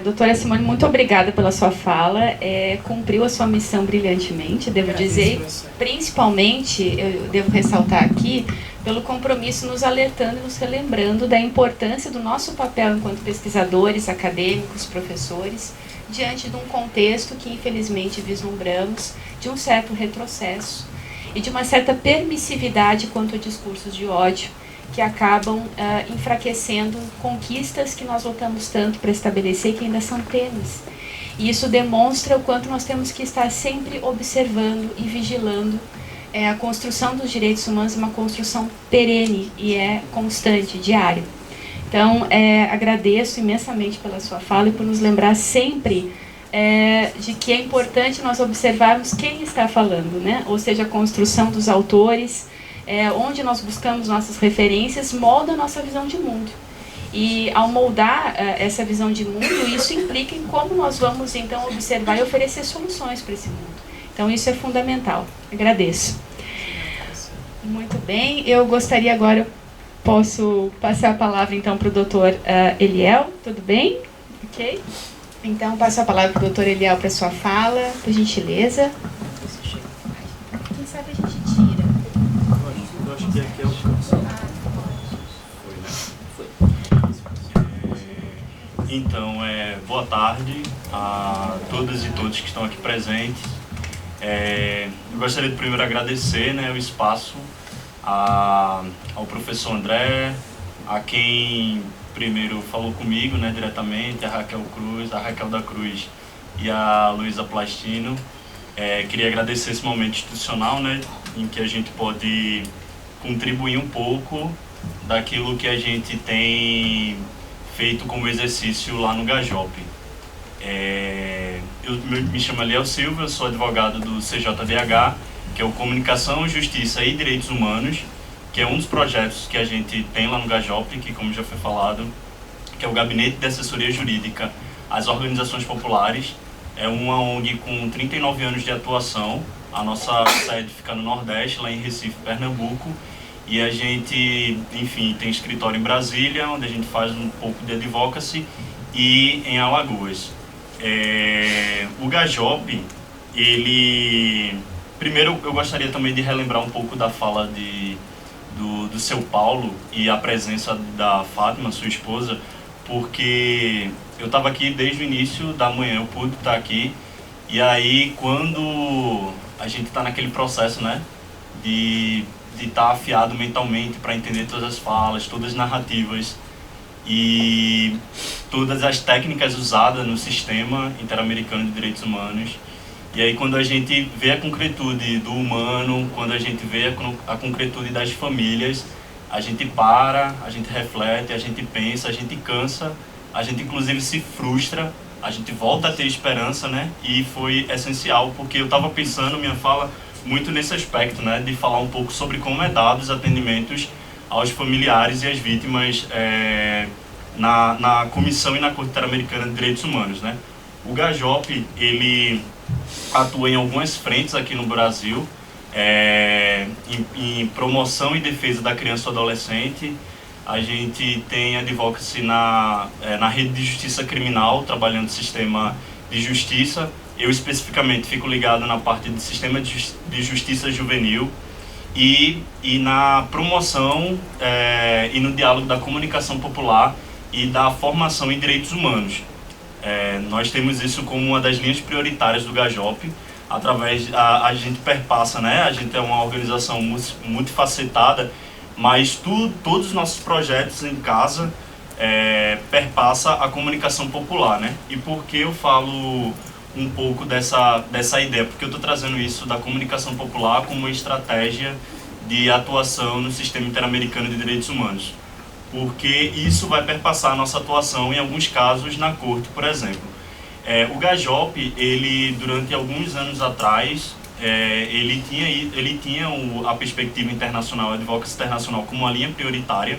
Doutora Simone, muito obrigada pela sua fala. Cumpriu a sua missão brilhantemente, devo dizer, principalmente, eu devo ressaltar aqui, pelo compromisso nos alertando e nos relembrando da importância do nosso papel enquanto pesquisadores, acadêmicos, professores, diante de um contexto que, infelizmente, vislumbramos de um certo retrocesso e de uma certa permissividade quanto a discursos de ódio, que acabam enfraquecendo conquistas que nós lutamos tanto para estabelecer, que ainda são tênues. E isso demonstra o quanto nós temos que estar sempre observando e vigilando. A construção dos direitos humanos é uma construção perene e constante, diária. Então, agradeço imensamente pela sua fala e por nos lembrar sempre de que é importante nós observarmos quem está falando, né? Ou seja, a construção dos autores, onde nós buscamos nossas referências, molda a nossa visão de mundo. E ao moldar essa visão de mundo, isso implica em como nós vamos então observar e oferecer soluções para esse mundo. Então isso é fundamental. Agradeço. Muito bem, eu gostaria agora, posso passar a palavra então para o doutor Eliel, tudo bem? Ok? Então passo a palavra para o doutor Eliel para a sua fala, por gentileza. Quem sabe a gente tira. Eu acho que aqui é o Então, boa tarde a todas e todos que estão aqui presentes. Eu gostaria de primeiro agradecer, né, o espaço ao professor André, a quem primeiro falou comigo, né, diretamente, a Raquel da Cruz e a Luísa Plastino. Queria agradecer esse momento institucional, né, em que a gente pode contribuir um pouco daquilo que a gente tem feito como exercício lá no GAJOP. Eu me chamo Eliel Silva, eu sou advogado do CJDH, que é o Comunicação, Justiça e Direitos Humanos, que é um dos projetos que a gente tem lá no GAJOP, que, como já foi falado, que é o Gabinete de Assessoria Jurídica às Organizações Populares. É uma ONG com 39 anos de atuação. A nossa sede fica no Nordeste, lá em Recife, Pernambuco. E a gente, enfim, tem escritório em Brasília, onde a gente faz um pouco de advocacy, e em Alagoas. O GAJOP, ele... Primeiro, eu gostaria também de relembrar um pouco da fala do seu Paulo e a presença da Fátima, sua esposa, porque eu estava aqui desde o início da manhã, eu pude estar aqui, e aí quando a gente está naquele processo, né, de estar afiado mentalmente para entender todas as falas, todas as narrativas e todas as técnicas usadas no sistema interamericano de direitos humanos. E aí quando a gente vê a concretude do humano, quando a gente vê a concretude das famílias, a gente para, a gente reflete, a gente pensa, a gente cansa, a gente inclusive se frustra, a gente volta a ter esperança, né? E foi essencial, porque eu estava pensando minha fala muito nesse aspecto, né, de falar um pouco sobre como é dado os atendimentos aos familiares e às vítimas na Comissão e na Corte Interamericana de Direitos Humanos, né. O GAJOP, ele atua em algumas frentes aqui no Brasil, em promoção e defesa da criança e do adolescente. A gente tem advocacy na rede de justiça criminal, trabalhando no sistema de justiça. Eu especificamente fico ligado na parte do sistema de justiça juvenil e na promoção e no diálogo da comunicação popular e da formação em direitos humanos. Nós temos isso como uma das linhas prioritárias do GAJOP. A gente perpassa, né? A gente é uma organização multifacetada, mas todos os nossos projetos em casa perpassa a comunicação popular, né? E por que eu falo um pouco dessa ideia? Porque eu estou trazendo isso da comunicação popular como uma estratégia de atuação no sistema interamericano de direitos humanos. Porque isso vai perpassar a nossa atuação em alguns casos na corte, por exemplo. O GAJOP, ele, durante alguns anos atrás, ele tinha a perspectiva internacional, a advocacy internacional, como uma linha prioritária,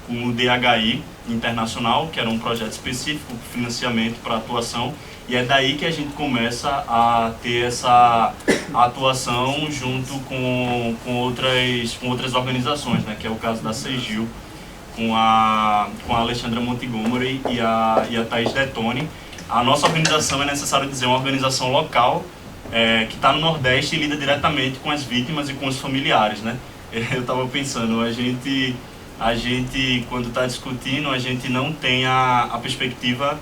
com o DHI internacional, que era um projeto específico, financiamento para atuação, e é daí que a gente começa a ter atuação junto com outras organizações, né, que é o caso da CEGIL, com a Alexandra Montgomery e a Thaís Detoni. A nossa organização, é necessário dizer, uma organização local que está no Nordeste e lida diretamente com as vítimas e com os familiares, né? Eu estava pensando, a gente quando está discutindo, a gente não tem a perspectiva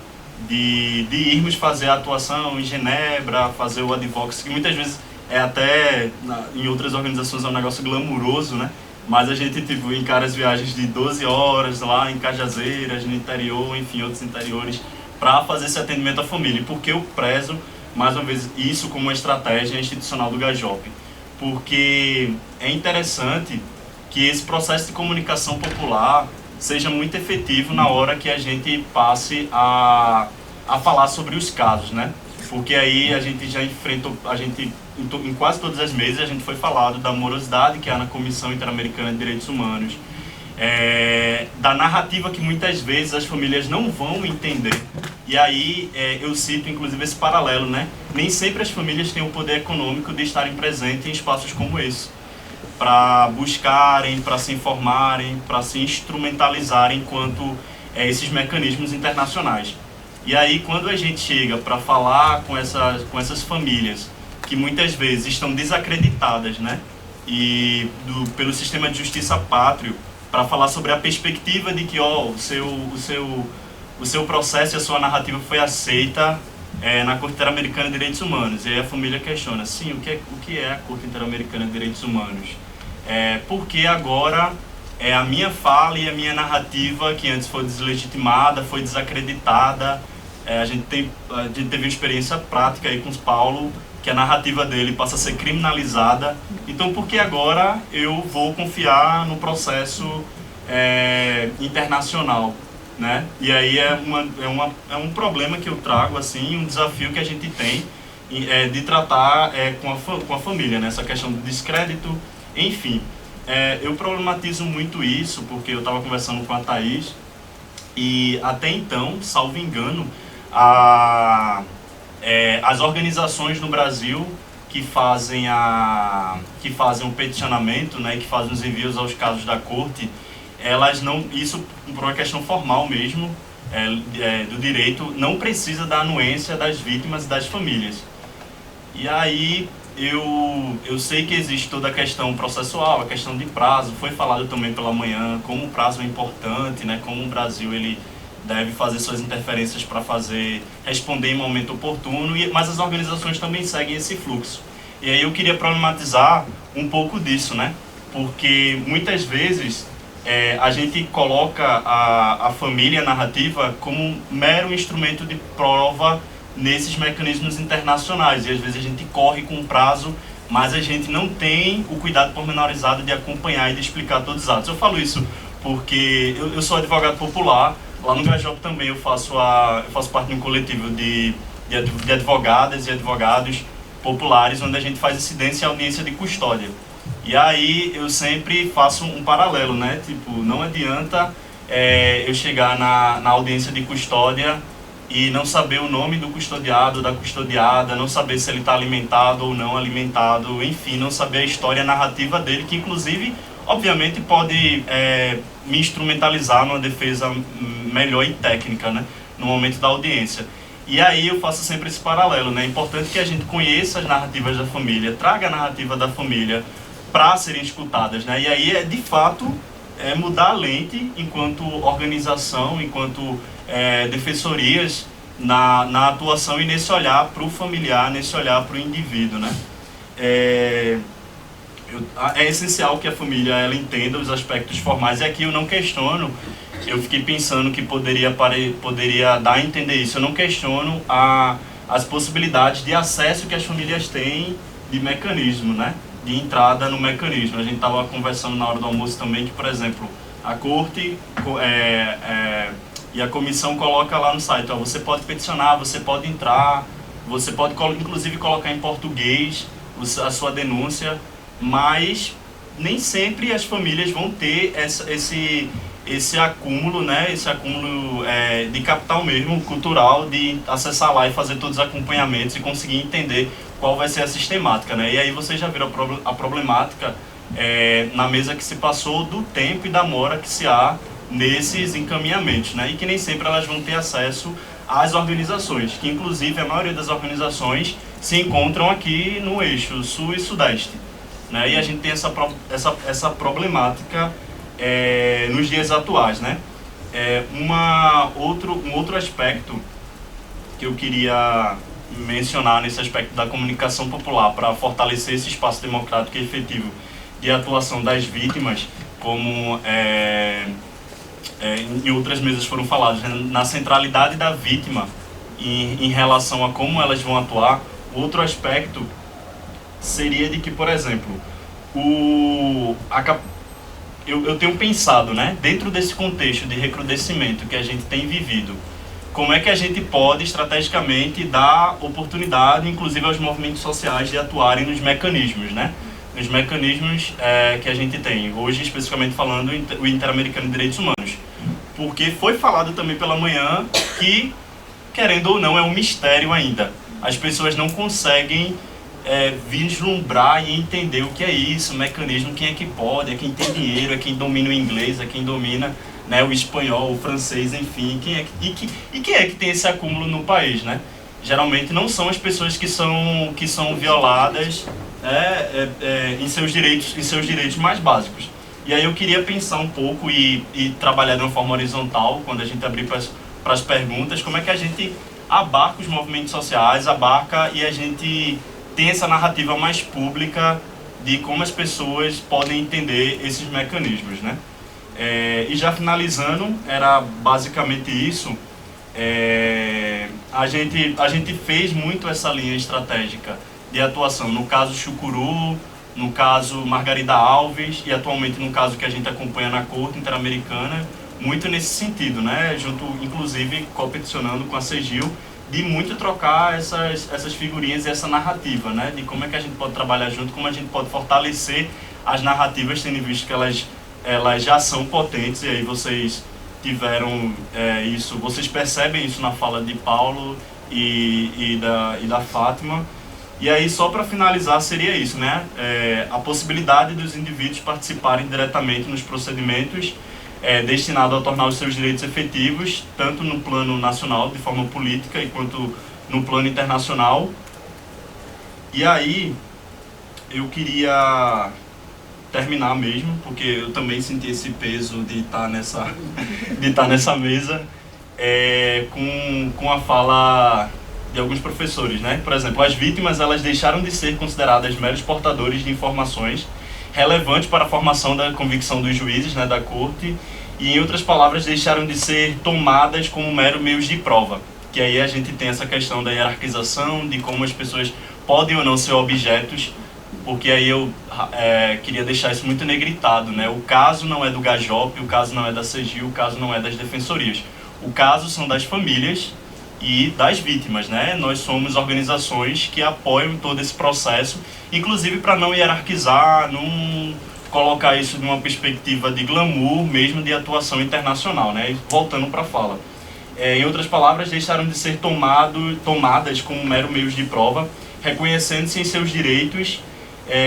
de irmos fazer a atuação em Genebra, fazer o advocacy, que muitas vezes é até, em outras organizações é um negócio glamuroso, né? Mas a gente encara as viagens de 12 horas lá em Cajazeiras, no interior, enfim, outros interiores, para fazer esse atendimento à família. E por que eu prezo, mais uma vez, isso como uma estratégia institucional do GAJOP? Porque é interessante que esse processo de comunicação popular seja muito efetivo na hora que a gente passe a falar sobre os casos, né? Porque aí a gente já enfrentou, em quase todas as mesas a gente foi falado da morosidade que há na Comissão Interamericana de Direitos Humanos, da narrativa que muitas vezes as famílias não vão entender. E aí eu cito inclusive esse paralelo, né? Nem sempre as famílias têm o poder econômico de estarem presentes em espaços como esse, para buscarem, para se informarem, para se instrumentalizarem enquanto esses mecanismos internacionais. E aí, quando a gente chega para falar com essas famílias, que muitas vezes estão desacreditadas, né? Pelo sistema de justiça pátrio, para falar sobre a perspectiva de que o seu processo e a sua narrativa foi aceita na Corte Interamericana de Direitos Humanos. E aí a família questiona, sim, o que é a Corte Interamericana de Direitos Humanos? Porque agora a minha fala e a minha narrativa, que antes foi deslegitimada, foi desacreditada. A gente teve uma experiência prática aí com o Paulo, que a narrativa dele passa a ser criminalizada. Então, por que agora eu vou confiar no processo internacional, né? E aí é um problema que eu trago, assim, um desafio que a gente tem de tratar com a família, né? Essa questão do descrédito, enfim. Eu problematizo muito isso porque eu estava conversando com a Thaís e até então, salvo engano, as organizações no Brasil que fazem o peticionamento, né, que fazem os envios aos casos da corte, elas não, isso por uma questão formal mesmo, do direito, não precisa da anuência das vítimas e das famílias. E aí eu sei que existe toda a questão processual, a questão de prazo, foi falado também pela manhã, como o prazo é importante, né, como o Brasil ele deve fazer suas interferências para responder em momento oportuno, mas as organizações também seguem esse fluxo. E aí eu queria problematizar um pouco disso, né? Porque muitas vezes a gente coloca a família narrativa como um mero instrumento de prova nesses mecanismos internacionais, e às vezes a gente corre com prazo, mas a gente não tem o cuidado pormenorizado de acompanhar e de explicar todos os atos. Eu falo isso porque eu sou advogado popular. Lá no GAJOP também eu faço parte de um coletivo de advogadas e advogados populares, onde a gente faz incidência e audiência de custódia. E aí eu sempre faço um paralelo, né? Tipo, não adianta eu chegar na audiência de custódia e não saber o nome do custodiado, da custodiada, não saber se ele está alimentado ou não alimentado, enfim, não saber a história narrativa dele, que inclusive, obviamente, pode me instrumentalizar numa defesa melhor e técnica, né, no momento da audiência. E aí eu faço sempre esse paralelo, né? É importante que a gente conheça as narrativas da família, traga a narrativa da família para serem escutadas, né? E aí de fato mudar a lente enquanto organização, enquanto defensorias na atuação e nesse olhar para o familiar, nesse olhar para o indivíduo, né? É essencial que a família ela entenda os aspectos formais, e aqui eu não questiono, eu fiquei pensando que poderia dar a entender isso, eu não questiono as possibilidades de acesso que as famílias têm de mecanismo, né? De entrada no mecanismo. A gente estava conversando na hora do almoço também que, por exemplo, a corte e a comissão coloca lá no site, ó, você pode peticionar, você pode entrar, você pode inclusive colocar em português a sua denúncia, mas nem sempre as famílias vão ter esse acúmulo, né, de capital mesmo, cultural, de acessar lá e fazer todos os acompanhamentos e conseguir entender qual vai ser a sistemática, né? E aí vocês já viram a problemática na mesa que se passou do tempo e da mora que se há nesses encaminhamentos, né? E que nem sempre elas vão ter acesso às organizações, que inclusive a maioria das organizações se encontram aqui no eixo sul e sudeste, né? E a gente tem essa problemática nos dias atuais, né? Um outro aspecto que eu queria mencionar nesse aspecto da comunicação popular para fortalecer esse espaço democrático e efetivo de atuação das vítimas, como em outras mesas foram faladas, né? Na centralidade da vítima em relação a como elas vão atuar. Outro aspecto seria de que, por exemplo, eu tenho pensado, né, dentro desse contexto de recrudescimento que a gente tem vivido, como é que a gente pode estrategicamente dar oportunidade, inclusive aos movimentos sociais, de atuarem nos mecanismos, né? Nos mecanismos que a gente tem, hoje especificamente falando o Interamericano de Direitos Humanos. Porque foi falado também pela manhã que, querendo ou não, é um mistério ainda. As pessoas não conseguem vislumbrar e entender o que é isso, o mecanismo, quem é que pode, é quem tem dinheiro, é quem domina o inglês, é quem domina, né, o espanhol, o francês, enfim, quem é que tem esse acúmulo no país, né? Geralmente não são as pessoas que são violadas em seus direitos mais básicos. E aí eu queria pensar um pouco e trabalhar de uma forma horizontal, quando a gente abrir para as perguntas, como é que a gente abarca os movimentos sociais, e a gente tem essa narrativa mais pública de como as pessoas podem entender esses mecanismos, né? E já finalizando, era basicamente isso. A gente fez muito essa linha estratégica de atuação, no caso Chucuru, no caso Margarida Alves e atualmente no caso que a gente acompanha na Corte Interamericana, muito nesse sentido, né? Junto, inclusive, competicionando com a CEGIL, de muito trocar essas figurinhas e essa narrativa, né? De como é que a gente pode trabalhar junto, como a gente pode fortalecer as narrativas, tendo visto que elas já são potentes, e aí vocês tiveram isso, vocês percebem isso na fala de Paulo e da Fátima. E aí, só para finalizar, seria isso, né? A possibilidade dos indivíduos participarem diretamente nos procedimentos destinados a tornar os seus direitos efetivos, tanto no plano nacional, de forma política, quanto no plano internacional. E aí, eu queria terminar mesmo, porque eu também senti esse peso de estar nessa mesa, com a fala de alguns professores, né? Por exemplo, as vítimas, elas deixaram de ser consideradas meros portadores de informações relevantes para a formação da convicção dos juízes, né, da corte, e, em outras palavras, deixaram de ser tomadas como mero meios de prova. Que aí a gente tem essa questão da hierarquização, de como as pessoas podem ou não ser objetos, porque aí eu queria deixar isso muito negritado, né? O caso não é do GAJOP, o caso não é da CEGIL, o caso não é das defensorias. O caso são das famílias e das vítimas, né? Nós somos organizações que apoiam todo esse processo, inclusive para não hierarquizar, não colocar isso de uma perspectiva de glamour, mesmo de atuação internacional, né? E voltando para a fala. Em outras palavras, deixaram de ser tomadas como mero meios de prova, reconhecendo-se em seus direitos,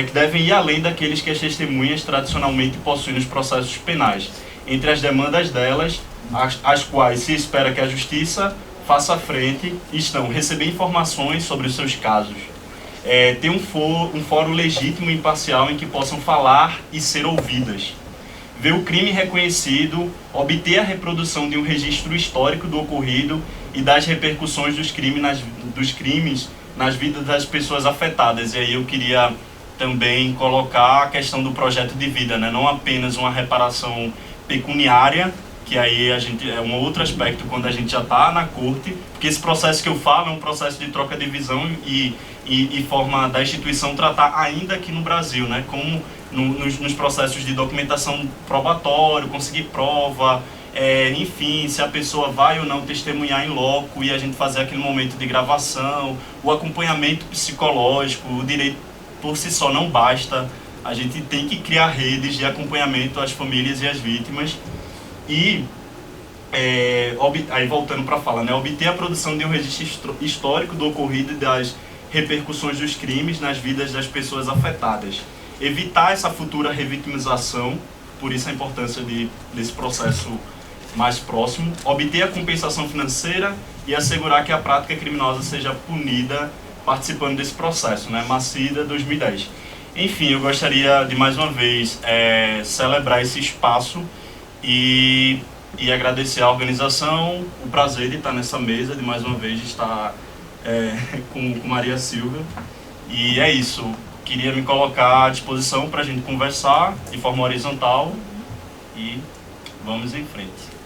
que devem ir além daqueles que as testemunhas tradicionalmente possuem nos processos penais. Entre as demandas delas, as quais se espera que a justiça faça frente, estão receber informações sobre os seus casos, ter um fórum legítimo e imparcial em que possam falar e ser ouvidas, ver o crime reconhecido, obter a reprodução de um registro histórico do ocorrido e das repercussões dos crimes nas vidas das pessoas afetadas. E aí eu queria também colocar a questão do projeto de vida, né? Não apenas uma reparação pecuniária, que aí a gente é um outro aspecto quando a gente já está na corte, porque esse processo que eu falo é um processo de troca de visão e forma da instituição tratar ainda aqui no Brasil, né? Como nos processos de documentação probatório, conseguir prova, enfim, se a pessoa vai ou não testemunhar em loco e a gente fazer aquele momento de gravação, o acompanhamento psicológico, o direito por si só não basta, a gente tem que criar redes de acompanhamento às famílias e às vítimas. E, aí voltando para a fala, né, obter a produção de um registro histórico do ocorrido e das repercussões dos crimes nas vidas das pessoas afetadas. Evitar essa futura revitimização, por isso a importância desse processo mais próximo. Obter a compensação financeira e assegurar que a prática criminosa seja punida participando desse processo, né? Macida, 2010. Enfim, eu gostaria de mais uma vez celebrar esse espaço e agradecer à organização, o prazer de estar nessa mesa, de mais uma vez estar com Maria Silvia. E é isso, queria me colocar à disposição para a gente conversar de forma horizontal e vamos em frente.